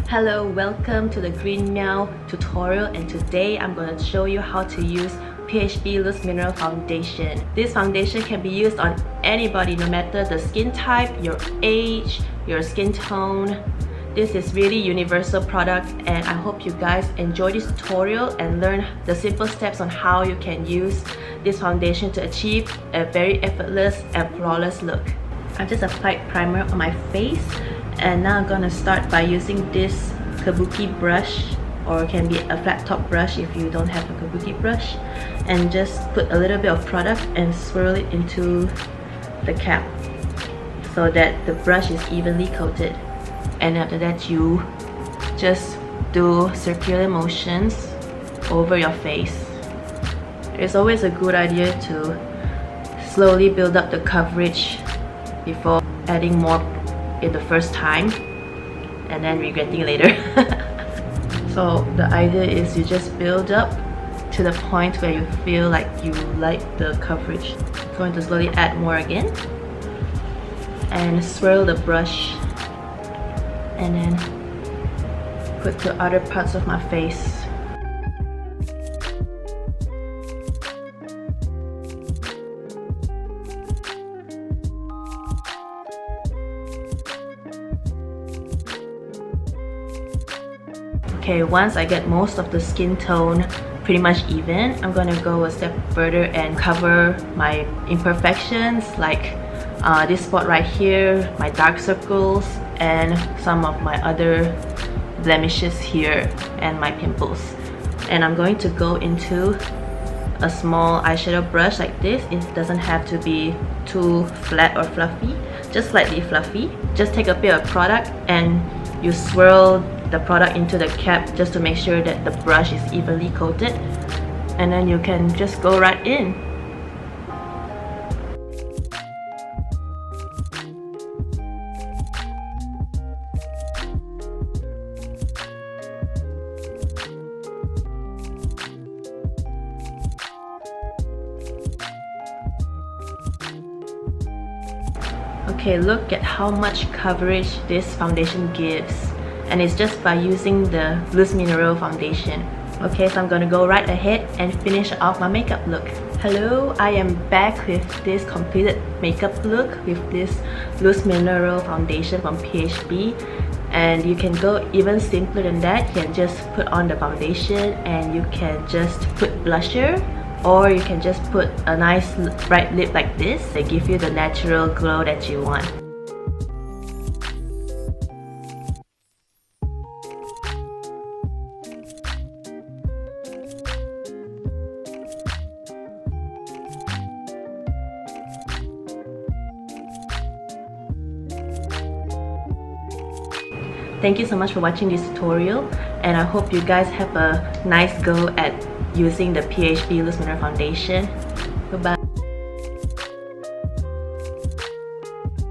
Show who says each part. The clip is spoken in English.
Speaker 1: Hello, welcome to the Green Meow tutorial, and today I'm going to show you how to use PHB Loose Mineral Foundation. This foundation can be used on anybody, no matter the skin type, your age, your skin tone. This is really universal product, and I hope you guys enjoy this tutorial and learn the simple steps on how you can use this foundation to achieve a very effortless and flawless look. I just applied primer on my face, and now I'm gonna start by using this kabuki brush, or it can be a flat top brush if you don't have a kabuki brush, and just put a little bit of product and swirl it into the cap so that the brush is evenly coated. And after that, you just do circular motions over your face. It's always a good idea to slowly build up the coverage before adding more in the first time and then regretting later. So the idea is you just build up to the point where you feel like you like the coverage. I'm going to slowly add more again and swirl the brush and then put to other parts of my face. Okay, once I get most of the skin tone pretty much even, I'm gonna go a step further and cover my imperfections, like this spot right here, my dark circles, and some of my other blemishes here, and my pimples. And I'm going to go into a small eyeshadow brush like this. It doesn't have to be too flat or fluffy, just slightly fluffy. Just take a bit of product and you swirl the product into the cap just to make sure that the brush is evenly coated, and then you can just go right in. Okay, look at how much coverage this foundation gives, and it's just by using the loose mineral foundation. Okay, so I'm gonna go right ahead and finish off my makeup look. Hello, I am back with this completed makeup look with this loose mineral foundation from PHB. And you can go even simpler than that. You can just put on the foundation and you can just put blusher, or you can just put a nice bright lip like this. They give you the natural glow that you want. Thank you so much for watching this tutorial, and I hope you guys have a nice go at using the PHB Loose Mineral Foundation. Goodbye.